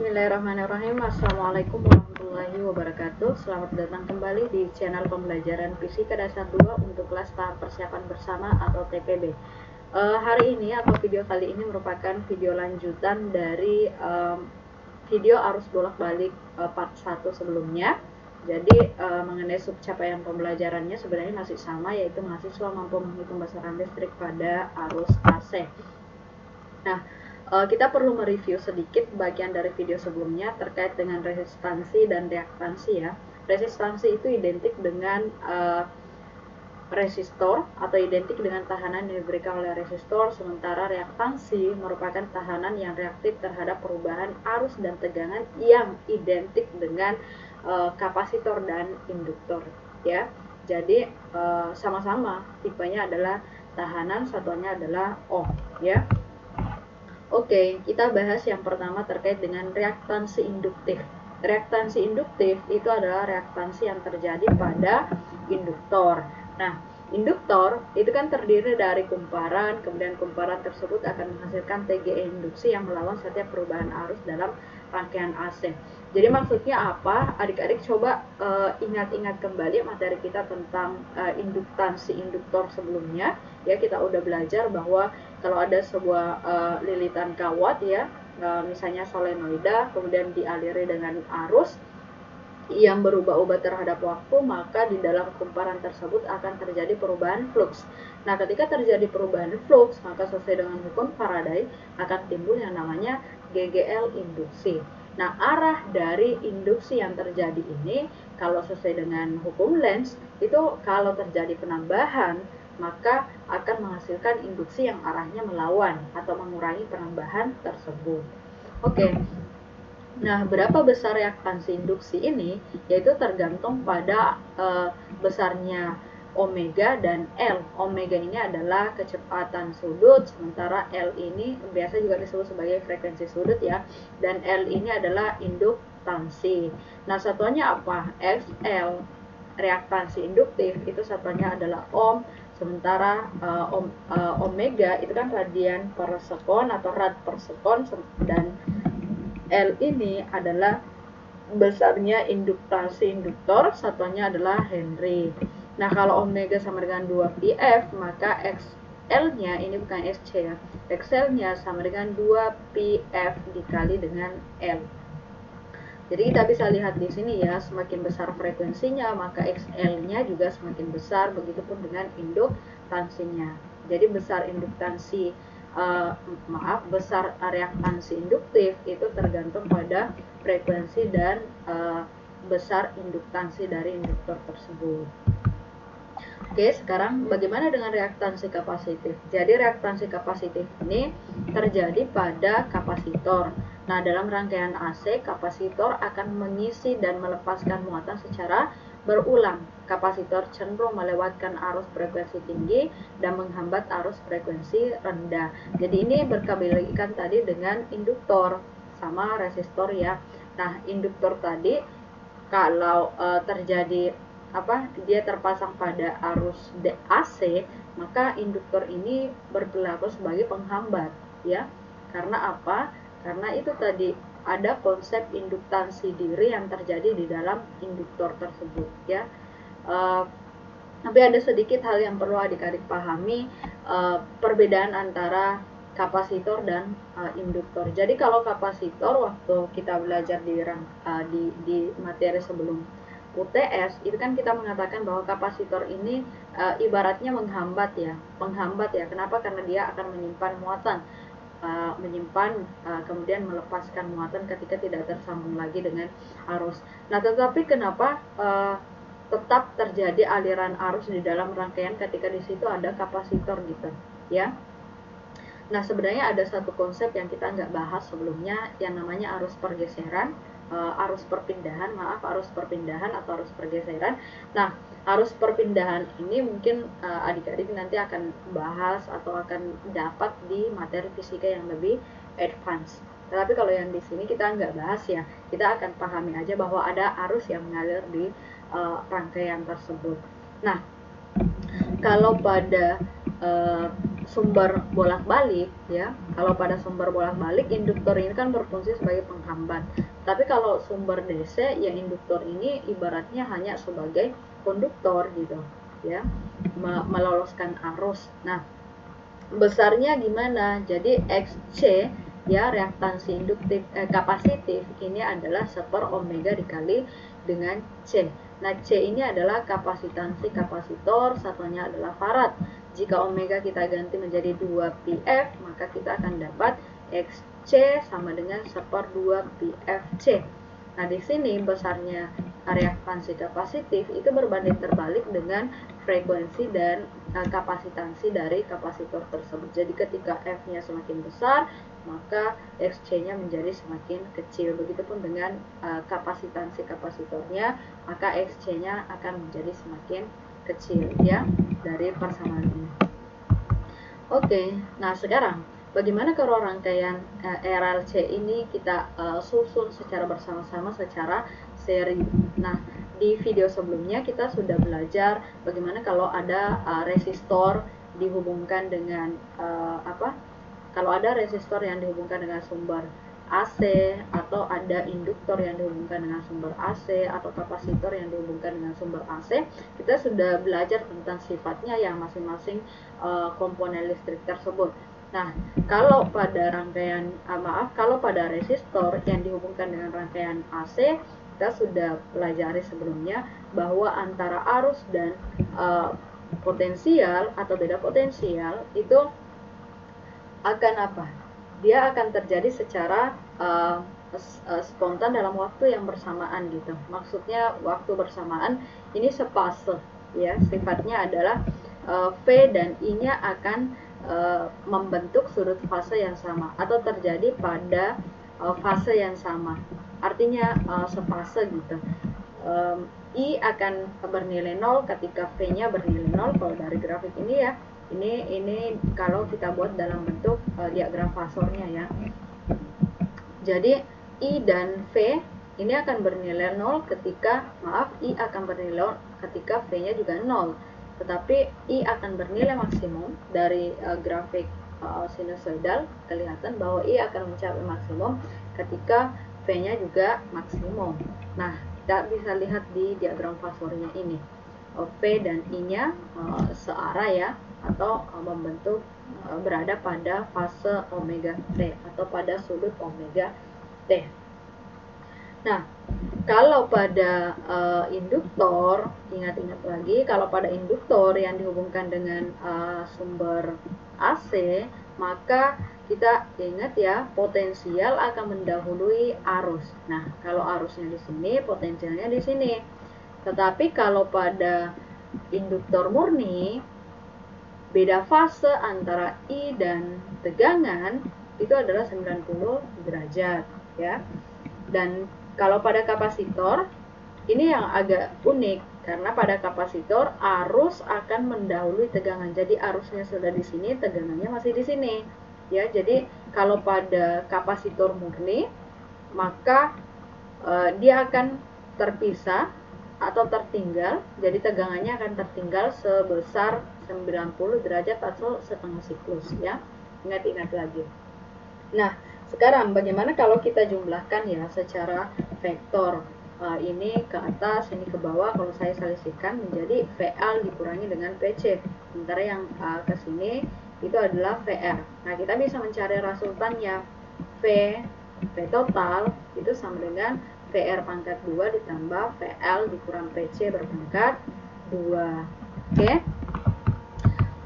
Bismillahirrahmanirrahim. Assalamualaikum warahmatullahi wabarakatuh. Selamat datang kembali di channel pembelajaran Fisika Dasar 2 untuk kelas tahap persiapan bersama atau TPB. Hari ini atau video kali ini merupakan video lanjutan dari video arus bolak-balik part 1 sebelumnya. Jadi mengenai subcapaian pembelajarannya sebenarnya masih sama, yaitu mahasiswa mampu menghitung besaran listrik pada arus AC. Nah, kita perlu mereview sedikit bagian dari video sebelumnya terkait dengan resistansi dan reaktansi ya. Resistansi itu identik dengan resistor atau identik dengan tahanan yang diberikan oleh resistor, sementara reaktansi merupakan tahanan yang reaktif terhadap perubahan arus dan tegangan yang identik dengan kapasitor dan induktor ya. Jadi sama-sama tipenya adalah tahanan, satuannya adalah ohm ya. Oke, kita bahas yang pertama terkait dengan reaktansi induktif. Reaktansi induktif itu adalah reaktansi yang terjadi pada induktor. Nah, induktor itu kan terdiri dari kumparan, kemudian kumparan tersebut akan menghasilkan TGE induksi yang melawan setiap perubahan arus dalam rangkaian AC. Jadi maksudnya apa? Adik-adik coba ingat-ingat kembali materi kita tentang induktansi induktor sebelumnya. Ya, kita udah belajar bahwa kalau ada sebuah lilitan kawat ya, misalnya solenoida, kemudian dialiri dengan arus yang berubah-ubah terhadap waktu, maka di dalam kumparan tersebut akan terjadi perubahan flux. Nah, ketika terjadi perubahan flux, maka sesuai dengan hukum Faraday akan timbul yang namanya GGL induksi. Nah, arah dari induksi yang terjadi ini, kalau sesuai dengan hukum Lenz, itu kalau terjadi penambahan, maka akan menghasilkan induksi yang arahnya melawan atau mengurangi penambahan tersebut. Oke. Nah, berapa besar reaktansi induksi ini? Yaitu tergantung pada besarnya omega dan L. Omega ini adalah kecepatan sudut, sementara L ini biasa juga disebut sebagai frekuensi sudut ya. Dan L ini adalah induktansi. Nah, satuannya apa? XL, reaktansi induktif, itu satuannya adalah ohm. Sementara omega itu kan radian per sekon atau rad per sekon, dan L ini adalah besarnya induktasi induktor, satuannya adalah Henry. Nah, kalau omega sama dengan 2πf, maka XL-nya ini bukan SC ya. XL-nya sama dengan 2πf dikali dengan L. Jadi kita bisa lihat di sini ya, semakin besar frekuensinya, maka XL-nya juga semakin besar, begitupun dengan induktansinya. Jadi besar induktansi besar reaktansi induktif itu tergantung pada frekuensi dan besar induktansi dari induktor tersebut. Oke, sekarang bagaimana dengan reaktansi kapasitif? Jadi reaktansi kapasitif ini terjadi pada kapasitor. Nah, dalam rangkaian AC, kapasitor akan mengisi dan melepaskan muatan secara berulang. Kapasitor cenderung melewatkan arus frekuensi tinggi dan menghambat arus frekuensi rendah. Jadi ini berkebalikan tadi dengan induktor sama resistor ya. Nah, induktor tadi kalau terjadi dia terpasang pada arus AC, maka induktor ini berperilaku sebagai penghambat ya. Karena apa? Karena itu tadi ada konsep induktansi diri yang terjadi di dalam induktor tersebut ya. Tapi ada sedikit hal yang perlu adik-adik pahami, perbedaan antara kapasitor dan induktor. Jadi kalau kapasitor, waktu kita belajar di materi sebelum UTS, itu kan kita mengatakan bahwa kapasitor ini ibaratnya menghambat ya. Kenapa? Karena dia akan menyimpan muatan, kemudian melepaskan muatan ketika tidak tersambung lagi dengan arus. Nah, tetapi kenapa tetap terjadi aliran arus di dalam rangkaian ketika di situ ada kapasitor gitu ya. Nah, sebenarnya ada satu konsep yang kita nggak bahas sebelumnya, yang namanya arus pergeseran, arus perpindahan atau arus pergeseran. Nah, arus perpindahan ini mungkin adik-adik nanti akan bahas atau akan dapat di materi fisika yang lebih advance. Tetapi kalau yang di sini kita nggak bahas ya, kita akan pahami aja bahwa ada arus yang mengalir di rangkaian tersebut. Nah, kalau pada sumber bolak-balik ya, kalau pada sumber bolak-balik induktor ini kan berfungsi sebagai penghambat. Tapi kalau sumber DC ya induktor ini ibaratnya hanya sebagai konduktor gitu ya, meloloskan arus. Nah, besarnya gimana? Jadi XC ya, reaktansi induktif kapasitif ini adalah 1 omega dikali dengan C. Nah, C ini adalah kapasitansi kapasitor, satunya adalah farad. Jika omega kita ganti menjadi 2πf, maka kita akan dapat XC sama dengan 1/2 πfC. Nah, di sini besarnya reaktansi kapasitif itu berbanding terbalik dengan frekuensi dan kapasitansi dari kapasitor tersebut. Jadi ketika F-nya semakin besar, maka XC-nya menjadi semakin kecil. Begitupun dengan kapasitansi kapasitornya, maka XC-nya akan menjadi semakin kecil ya dari persamaan ini. Oke, nah sekarang bagaimana kalau rangkaian RLC ini kita susun secara bersama-sama secara seri. Nah, di video sebelumnya kita sudah belajar bagaimana kalau ada resistor dihubungkan dengan kalau ada resistor yang dihubungkan dengan sumber AC, atau ada induktor yang dihubungkan dengan sumber AC, atau kapasitor yang dihubungkan dengan sumber AC. Kita sudah belajar tentang sifatnya yang masing-masing komponen listrik tersebut. Nah, kalau pada rangkaian kalau pada resistor yang dihubungkan dengan rangkaian AC, kita sudah pelajari sebelumnya bahwa antara arus dan potensial atau beda potensial itu akan dia akan terjadi secara spontan dalam waktu yang bersamaan gitu. Maksudnya waktu bersamaan ini sepase ya, sifatnya adalah V dan I-nya akan membentuk sudut fase yang sama atau terjadi pada fase yang sama. Artinya sepase gitu. I akan bernilai 0 ketika V-nya bernilai 0 kalau dari grafik ini ya. Ini kalau kita buat dalam bentuk diagram fasornya ya. Jadi I dan V ini akan bernilai 0 ketika I akan bernilai 0 ketika V-nya juga 0. Tetapi I akan bernilai maksimum dari grafik sinusoidal, kelihatan bahwa I akan mencapai maksimum ketika V-nya juga maksimum. Nah, kita bisa lihat di diagram fasornya ini. V dan I-nya searah ya, atau membentuk berada pada fase omega T atau pada sudut omega T. Nah, kalau pada induktor, ingat-ingat lagi, kalau pada induktor yang dihubungkan dengan sumber AC, maka kita ingat ya, potensial akan mendahului arus. Nah, kalau arusnya di sini, potensialnya di sini. Tetapi kalau pada induktor murni, beda fase antara I dan tegangan itu adalah 90 derajat ya. Dan kalau pada kapasitor ini yang agak unik, karena pada kapasitor arus akan mendahului tegangan. Jadi arusnya sudah di sini, tegangannya masih di sini ya. Jadi kalau pada kapasitor murni, maka dia akan terpisah atau tertinggal, jadi tegangannya akan tertinggal sebesar 90 derajat atau setengah siklus ya. Ingat-ingat lagi. Nah, sekarang bagaimana kalau kita jumlahkan ya secara vektor, ini ke atas, ini ke bawah. Kalau saya selisihkan menjadi VL dikurangi dengan PC, sementara yang ke sini itu adalah VR. Nah, kita bisa mencari resultannya. V total itu sama dengan VR pangkat 2 ditambah VL dikurang PC berpangkat 2. Oke.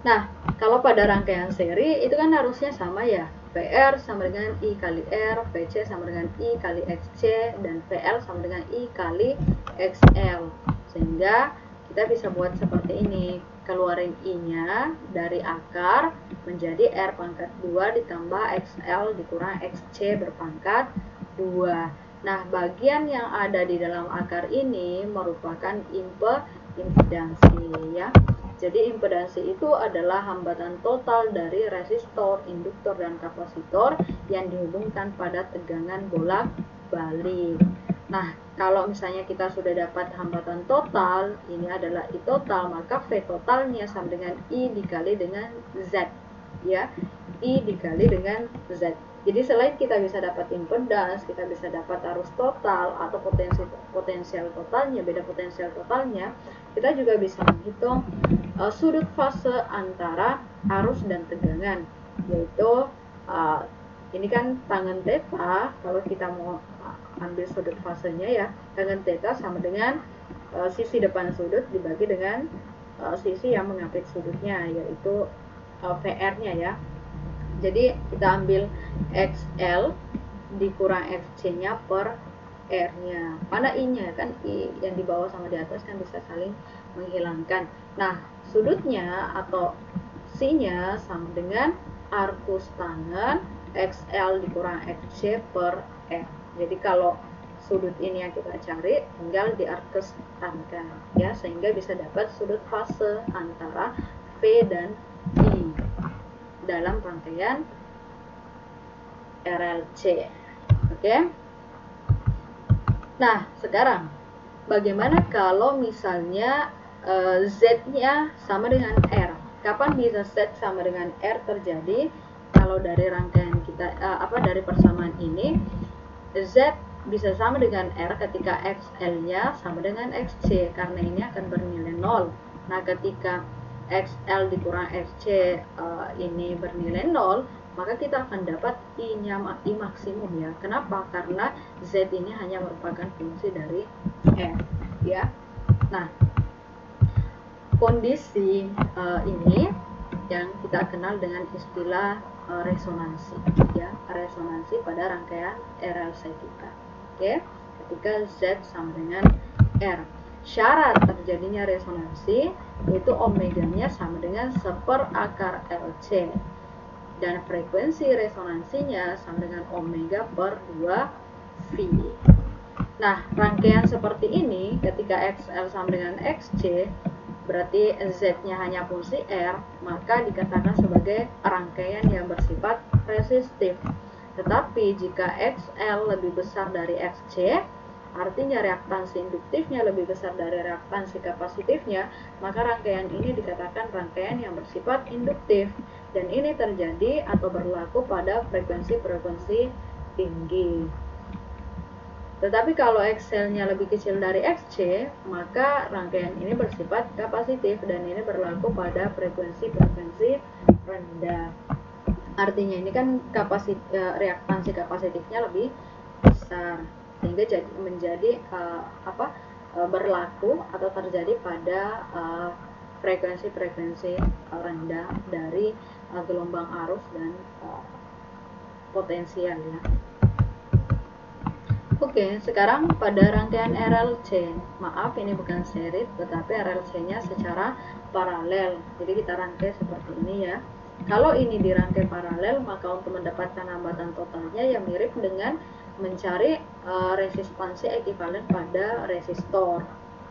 Nah, kalau pada rangkaian seri itu kan harusnya sama ya. VR sama dengan I kali R, PC sama dengan I kali XC, dan VL sama dengan I kali XL. Sehingga kita bisa buat seperti ini. Keluarin I-nya dari akar menjadi R pangkat 2 ditambah XL dikurang XC berpangkat 2. Nah, bagian yang ada di dalam akar ini merupakan impedansi ya. Jadi impedansi itu adalah hambatan total dari resistor, induktor, dan kapasitor yang dihubungkan pada tegangan bolak-balik. Nah, kalau misalnya kita sudah dapat hambatan total, ini adalah I total, maka V totalnya sama dengan I dikali dengan Z ya, I dikali dengan Z. Jadi selain kita bisa dapat impedans, kita bisa dapat arus total atau potensial totalnya, beda potensial totalnya, kita juga bisa menghitung sudut fase antara arus dan tegangan, yaitu ini kan tangen theta. Kalau kita mau ambil sudut fasenya ya, tangen theta sama dengan sisi depan sudut dibagi dengan sisi yang mengapit sudutnya, yaitu VR-nya ya. Jadi kita ambil XL dikurang XC-nya per R-nya. Mana I-nya? Kan I yang di bawah sama di atas kan bisa saling menghilangkan. Nah, sudutnya atau C-nya sama dengan arcus tangen XL dikurang XC per R. Jadi kalau sudut ini yang kita cari, tinggal di arcus tangen ya, sehingga bisa dapat sudut fase antara V dan I dalam rangkaian RLC. Oke. Nah, sekarang bagaimana kalau misalnya Z-nya sama dengan R? Kapan bisa Z sama dengan R terjadi? Kalau dari rangkaian kita dari persamaan ini, Z bisa sama dengan R ketika XL-nya sama dengan XC, karena ini akan bernilai 0. Nah, ketika XL dikurang XC ini bernilai 0, maka kita akan dapat I-nya, I maksimum ya. Kenapa? Karena Z ini hanya merupakan fungsi dari R ya. Nah, kondisi ini yang kita kenal dengan istilah resonansi ya, resonansi pada rangkaian RLC kita. Oke, ketika Z sama dengan R. Syarat terjadinya resonansi itu omeganya sama dengan 1/akar LC, dan frekuensi resonansinya sama dengan omega per 2 V. Nah, rangkaian seperti ini ketika XL sama dengan XC, berarti Z-nya hanya fungsi R, maka dikatakan sebagai rangkaian yang bersifat resistif. Tetapi jika XL lebih besar dari XC, artinya reaktansi induktifnya lebih besar dari reaktansi kapasitifnya, maka rangkaian ini dikatakan rangkaian yang bersifat induktif. Dan ini terjadi atau berlaku pada frekuensi-frekuensi tinggi. Tetapi kalau XL-nya lebih kecil dari XC, maka rangkaian ini bersifat kapasitif, dan ini berlaku pada frekuensi-frekuensi rendah. Artinya ini kan reaktansi kapasitifnya lebih besar, sehingga menjadi berlaku atau terjadi pada frekuensi-frekuensi rendah dari gelombang arus dan potensial ya. Oke, sekarang pada rangkaian RLC, maaf ini bukan seri, tetapi RLC-nya secara paralel. Jadi kita rangkai seperti ini ya. Kalau ini dirangkai paralel, maka untuk mendapatkan hambatan totalnya yang mirip dengan mencari resistansi ekivalen pada resistor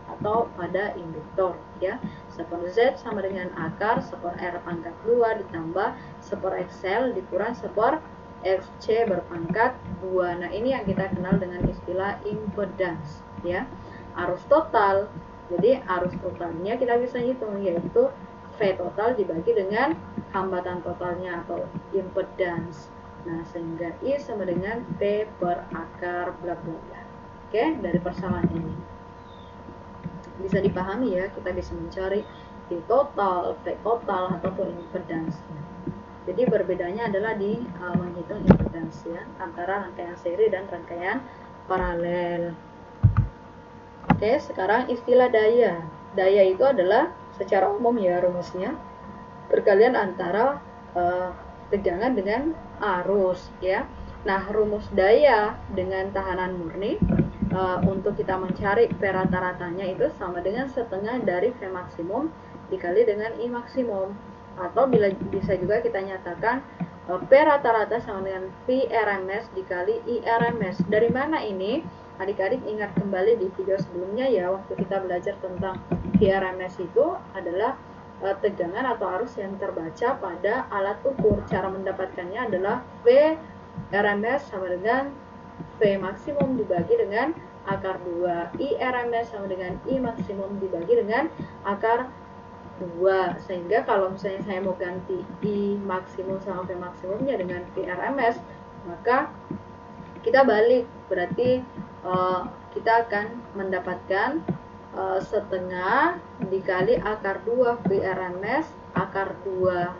atau pada induktor ya. 1/Z sama dengan akar 1/R pangkat 2 ditambah 1/XL dikurang 1/XC berpangkat 2. Nah, ini yang kita kenal dengan istilah impedans ya. Arus total. Jadi arus totalnya kita bisa hitung, yaitu V total dibagi dengan hambatan totalnya atau impedans. Nah, sehingga I sama dengan P per akar bla bla bla. Oke, dari persamaan ini bisa dipahami ya, kita bisa mencari I total, V total, ataupun impedans. Jadi berbedanya adalah di menghitung impedans ya, antara rangkaian seri dan rangkaian paralel. Oke, sekarang istilah daya. Daya itu adalah secara umum ya rumusnya perkalian antara tegangan dengan arus ya. Nah, rumus daya dengan tahanan murni untuk kita mencari P rata-ratanya itu sama dengan setengah dari V maksimum dikali dengan I maksimum, atau bisa juga kita nyatakan P rata-rata sama dengan V RMS dikali I RMS. Dari mana ini? Adik-adik ingat kembali di video sebelumnya ya, waktu kita belajar tentang V RMS itu adalah tegangan atau arus yang terbaca pada alat ukur. Cara mendapatkannya adalah V RMS sama dengan V maksimum dibagi dengan akar 2, I RMS sama dengan I maksimum dibagi dengan akar 2. Sehingga kalau misalnya saya mau ganti I maksimum sama V maksimumnya dengan VRMS, maka kita balik, berarti kita akan mendapatkan setengah dikali akar 2 VRMS akar 2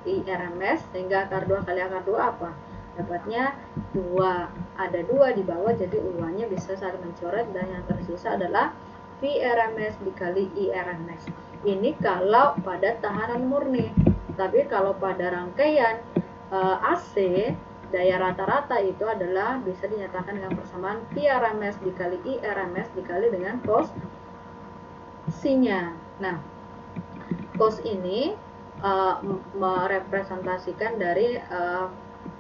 IRMS, sehingga akar 2 kali akar 2 apa? Dapatnya 2. Ada 2 di bawah, jadi U2-nya bisa saling mencoret, dan yang tersisa adalah VRMS dikali IRMS. Ini kalau pada tahanan murni. Tapi kalau pada rangkaian AC, daya rata-rata itu adalah bisa dinyatakan dengan persamaan PRMS dikali IRMS dikali dengan cos C-nya. Nah, cos ini merepresentasikan dari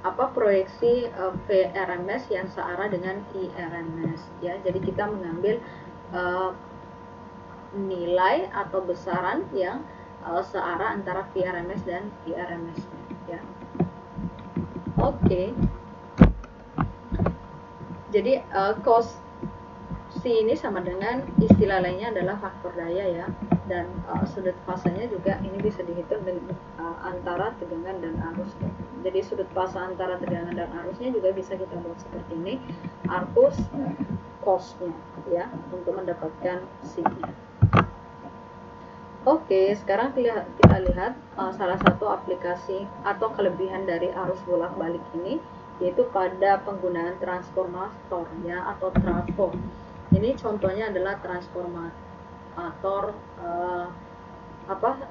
proyeksi VRMS yang searah dengan IRMS, ya. Jadi kita mengambil nilai atau besaran yang searah antara VRMS dan IRMS, ya. Oke. Jadi cos C ini sama dengan istilah lainnya adalah faktor daya, ya, dan sudut fasenya juga ini bisa dihitung dengan antara tegangan dan arus. Jadi sudut fase antara tegangan dan arusnya juga bisa kita buat seperti ini, arcus cosnya, ya, untuk mendapatkan C-nya. Oke, sekarang kita lihat salah satu aplikasi atau kelebihan dari arus bolak-balik ini, yaitu pada penggunaan transformator, ya, atau trafo. Ini contohnya adalah transformator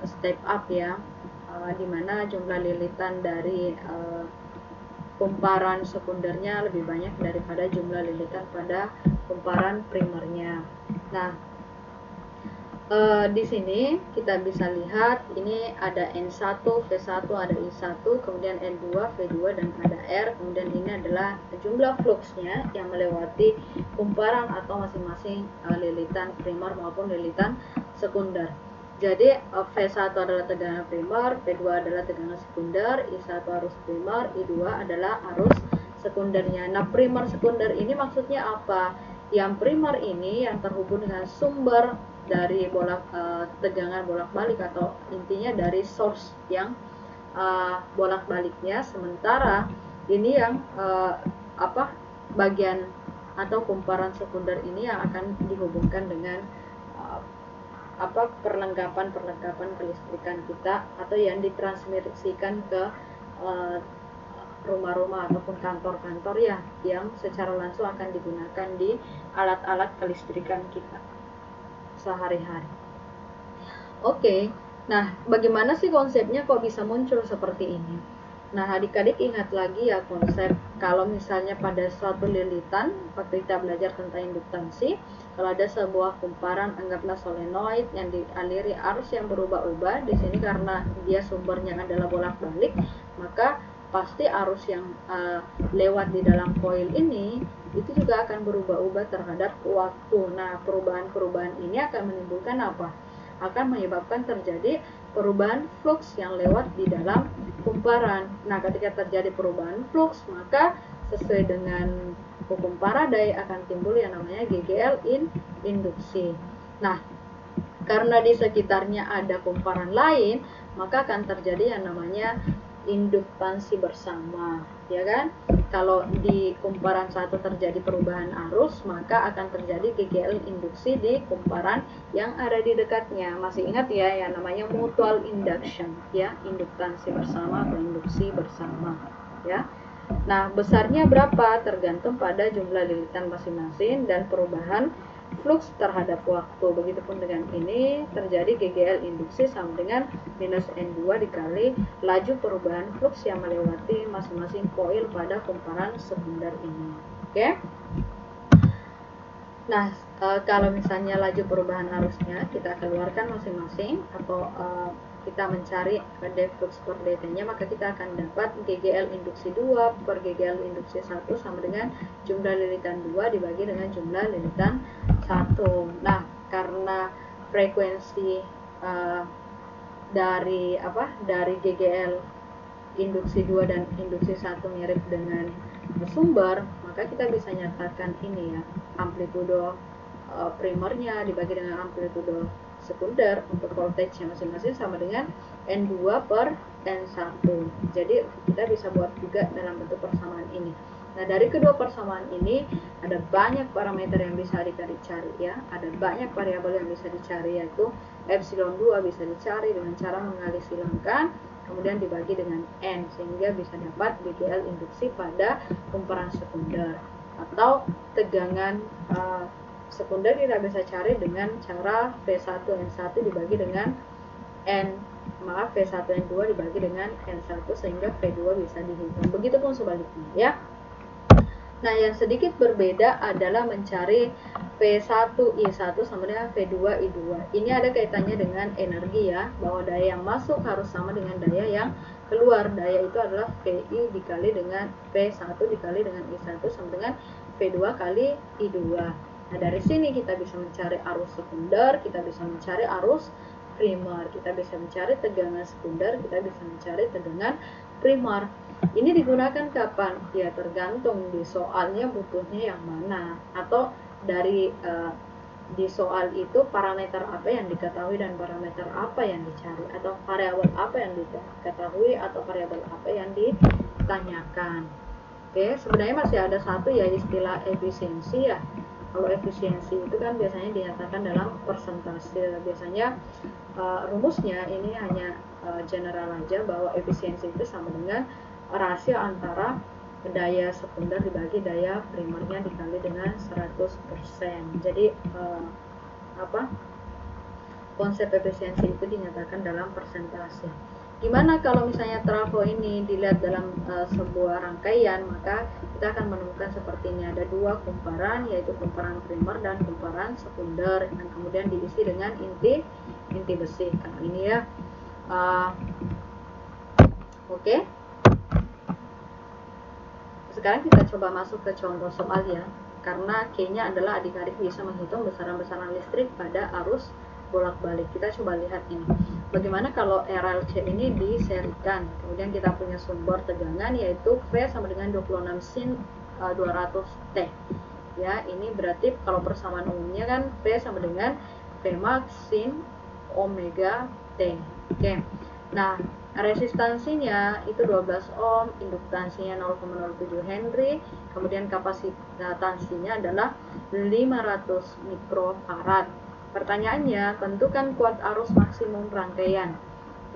step up, ya, di mana jumlah lilitan dari kumparan sekundernya lebih banyak daripada jumlah lilitan pada kumparan primernya. Nah, di sini kita bisa lihat ini ada N1, V1, ada I1, kemudian N2, V2, dan ada R. Kemudian ini adalah jumlah fluxnya yang melewati kumparan atau masing-masing lilitan primer maupun lilitan sekunder. Jadi V1 adalah tegangan primer, V2 adalah tegangan sekunder, I1 arus primer, I2 adalah arus sekundernya. Nah, primer sekunder ini maksudnya apa? Yang primer ini yang terhubung dengan sumber dari tegangan bolak-balik, atau intinya dari source yang bolak-baliknya, sementara ini yang bagian atau kumparan sekunder ini yang akan dihubungkan dengan perlengkapan kelistrikan kita, atau yang ditransmisikan ke rumah-rumah ataupun kantor-kantor, ya, yang secara langsung akan digunakan di alat-alat kelistrikan kita sehari-hari. Oke, nah bagaimana sih konsepnya kok bisa muncul seperti ini? Nah, adik-adik ingat lagi ya konsep kalau misalnya pada suatu lilitan, waktu kita belajar tentang induktansi, kalau ada sebuah kumparan, anggaplah solenoid yang dialiri arus yang berubah-ubah, di sini karena dia sumbernya adalah bolak-balik, maka pasti arus yang lewat di dalam koil ini itu juga akan berubah-ubah terhadap waktu. Nah, perubahan-perubahan ini akan menimbulkan apa? Akan menyebabkan terjadi perubahan flux yang lewat di dalam kumparan. Nah, ketika terjadi perubahan flux, maka sesuai dengan hukum Faraday akan timbul yang namanya GGL induksi. Nah, karena di sekitarnya ada kumparan lain, maka akan terjadi yang namanya induktansi bersama, ya kan? Kalau di kumparan satu terjadi perubahan arus, maka akan terjadi GGL induksi di kumparan yang ada di dekatnya. Masih ingat ya, yang namanya mutual induction, ya, induktansi bersama atau induksi bersama, ya. Nah, besarnya berapa tergantung pada jumlah lilitan masing-masing dan perubahan flux terhadap waktu. Begitupun dengan ini, terjadi GGL induksi sama dengan minus N2 dikali laju perubahan flux yang melewati masing-masing koil pada kumparan sekunder ini. Oke? Nah, kalau misalnya laju perubahan arusnya kita keluarkan masing-masing, atau kita mencari depth flux per dt-nya, maka kita akan dapat GGL induksi 2 per GGL induksi 1 sama dengan jumlah lilitan 2 dibagi dengan jumlah lilitan 1. Nah, karena frekuensi dari GGL induksi 2 dan induksi 1 mirip dengan sumber, maka kita bisa nyatakan ini, ya, amplitudo primernya dibagi dengan amplitudo sekunder untuk voltage-nya masing-masing sama dengan N2 per N1. Jadi kita bisa buat juga dalam bentuk persamaan ini. Nah, dari kedua persamaan ini ada banyak parameter yang bisa dicari ya. Ada banyak variabel yang bisa dicari, yaitu epsilon 2 bisa dicari dengan cara mengalih silangkan kemudian dibagi dengan N sehingga bisa dapat BGL induksi pada kumparan sekunder. Atau tegangan sekunder kita bisa cari dengan cara V1 N1 dibagi dengan V1 N2 dibagi dengan N1 sehingga V2 bisa dihitung. Begitupun sebaliknya ya. Nah, yang sedikit berbeda adalah mencari V1I1 sama dengan V2I2. Ini ada kaitannya dengan energi ya, bahwa daya yang masuk harus sama dengan daya yang keluar. Daya itu adalah VI dikali dengan V1 dikali dengan I1 sama dengan V2 kali I2. Nah, dari sini kita bisa mencari arus sekunder, kita bisa mencari arus primer, kita bisa mencari tegangan sekunder, kita bisa mencari tegangan primer. Ini digunakan kapan? Ya tergantung di soalnya butuhnya yang mana, atau dari di soal itu parameter apa yang diketahui dan parameter apa yang dicari, atau variabel apa yang diketahui atau variabel apa yang ditanyakan. Oke, sebenarnya masih ada satu ya, istilah efisiensi ya. Kalau efisiensi itu kan biasanya dinyatakan dalam persentase. Biasanya rumusnya ini hanya general aja, bahwa efisiensi itu sama dengan rasio antara daya sekunder dibagi daya primernya dikali dengan 100%. Jadi konsep efisiensi itu dinyatakan dalam persentase. Gimana kalau misalnya trafo ini dilihat dalam sebuah rangkaian, maka kita akan menemukan seperti ini. Ada dua kumparan, yaitu kumparan primer dan kumparan sekunder, yang kemudian diisi dengan inti besi. Kalau ini ya, oke. Sekarang kita coba masuk ke contoh soal ya, karena kayaknya adalah adik-adik bisa menghitung besaran-besaran listrik pada arus bolak-balik. Kita coba lihat ini. Bagaimana kalau RLC ini diserikan? Kemudian kita punya sumber tegangan yaitu V sama dengan 26 sin 200T. Ya, ini berarti kalau persamaan umumnya kan V sama dengan V max sin omega T. Oke. Nah, resistansinya itu 12 ohm, induktansinya 0,07 Henry, kemudian kapasitansinya adalah 500 mikrofarad. Pertanyaannya, tentukan kuat arus maksimum rangkaian.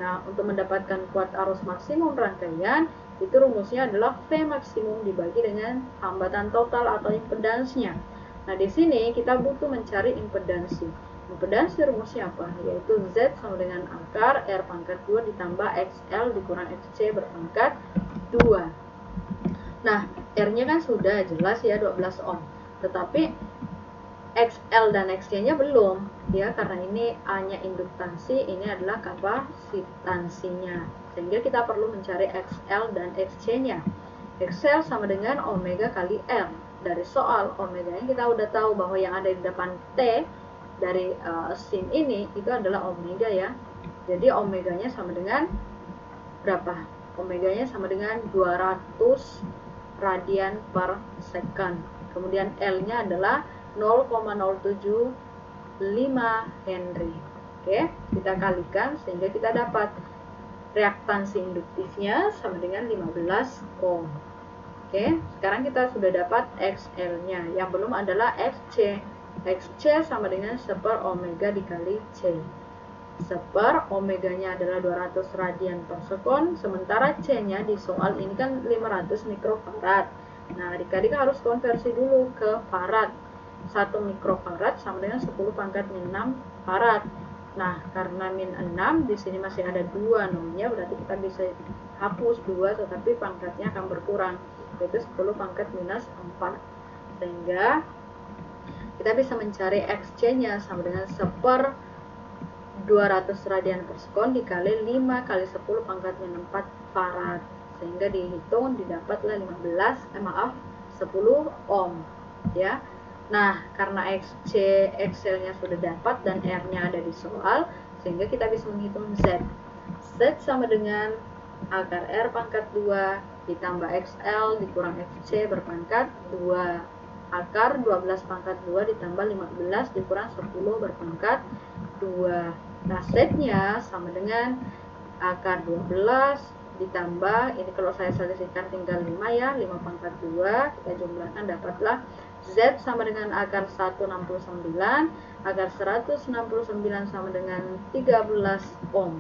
Nah, untuk mendapatkan kuat arus maksimum rangkaian, itu rumusnya adalah V maksimum dibagi dengan hambatan total atau impedansnya. Nah, di sini kita butuh mencari impedansi. Impedansi rumusnya apa? Yaitu Z sama dengan akar R pangkat 2 ditambah XL dikurang XC berpangkat 2. Nah, R-nya kan sudah jelas ya 12 ohm. Tetapi XL dan XC-nya belum ya, karena ini A-nya induktansi, ini adalah kapasitansinya. Sehingga kita perlu mencari XL dan XC-nya. XL sama dengan omega kali R. Dari soal omega-nya kita udah tahu bahwa yang ada di depan T dari sin ini itu adalah omega ya. Jadi omeganya sama dengan berapa? Omeganya sama dengan 200 radian per second. Kemudian L-nya adalah 0,075 Henry. Oke, kita kalikan sehingga kita dapat reaktansi induktifnya sama dengan 15 ohm. Oke, sekarang kita sudah dapat XL-nya. Yang belum adalah XC. XC sama dengan 1/, omega dikali C. 1/, omeganya adalah 200 radian per sekon, sementara C-nya di soal ini kan 500 mikrofarad. Nah, adik-adik harus konversi dulu ke farad. 1 mikrofarad sama dengan 10 pangkat min 6 farad. Nah, karena min 6 di sini masih ada 2 nolnya, berarti kita bisa hapus 2, tetapi pangkatnya akan berkurang, yaitu 10 pangkat minus 4. Sehingga kita bisa mencari XC-nya sama dengan 1/200 radian per sekon dikali 5 kali 10 pangkat min 4 farad. Sehingga dihitung didapatlah 10 ohm ya. Nah, karena XL-nya sudah dapat dan R-nya ada di soal, sehingga kita bisa menghitung Z. Z sama dengan akar R pangkat 2 ditambah XL dikurang XC berpangkat 2. akar 12 pangkat 2 ditambah 15 dikurang 10 berpangkat 2. Nah, Z-nya sama dengan akar 12 ditambah, ini kalau saya selisihkan tinggal 5 ya, 5 pangkat 2, kita jumlahkan dapatlah Z sama dengan akar 169, akar 169 sama dengan 13 ohm.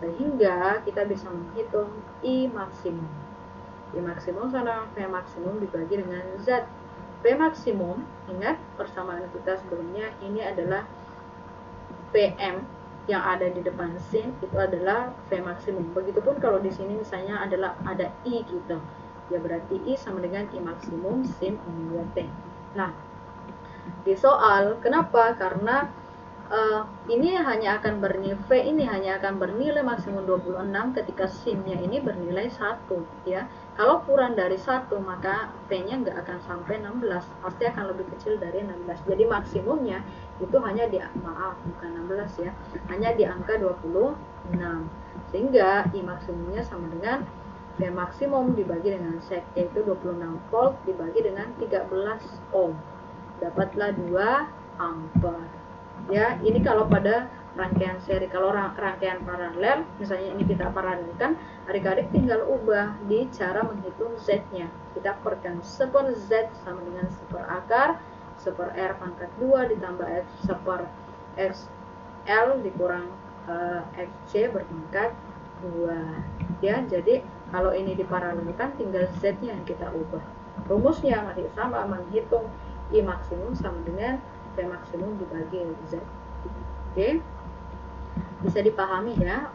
Sehingga kita bisa menghitung I maksimum. I maksimum sama V maksimum dibagi dengan Z. V maksimum, ingat persamaan kita sebelumnya, ini adalah PM yang ada di depan sin itu adalah V maksimum. Begitupun kalau di sini misalnya ada I gitu, ya berarti I sama dengan I maksimum sin omega T. Nah, di soal kenapa? Karena ini hanya akan bernilai V ini hanya akan bernilai maksimum 26 ketika sinnya ini bernilai 1 ya. Kalau kurang dari 1 maka V-nya nggak akan sampai 16, pasti akan lebih kecil dari 16. Jadi maksimumnya itu hanya di bukan 16 ya, hanya di angka 26. Sehingga I maksimumnya sama dengan V maksimum dibagi dengan Z, yaitu 26 volt dibagi dengan 13 ohm. Dapatlah 2 ampere. Ya, ini kalau pada rangkaian seri. Kalau rangkaian paralel, misalnya ini kita paralelkan, adik-adik tinggal ubah di cara menghitung Z-nya. Kita perkan 1 Z sama dengan 1 akar 1 R pangkat 2 ditambah X 1 XL dikurang XC berpangkat 2. Ya, jadi kalau ini diparalelkan tinggal Z-nya yang kita ubah. Rumusnya masih sama, menghitung I maksimum sama dengan V maksimum dibagi Z. Oke, bisa dipahami ya.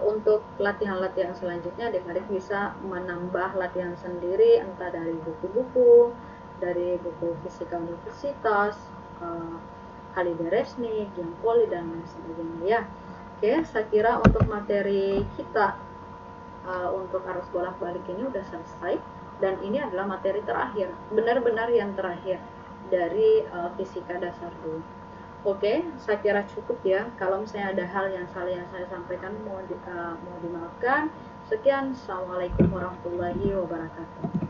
Untuk latihan-latihan selanjutnya adik-adik bisa menambah latihan sendiri, entah dari buku-buku, dari buku fisika universitas, Kalideresnik, yang poli dan lain sebagainya ya. Oke, saya kira untuk materi kita untuk arus bolak-balik ini udah selesai, dan ini adalah materi terakhir, benar-benar yang terakhir dari fisika dasar 2. Oke, saya kira cukup ya. Kalau misalnya ada hal yang saya sampaikan mohon dimaafkan. Sekian, assalamualaikum warahmatullahi wabarakatuh.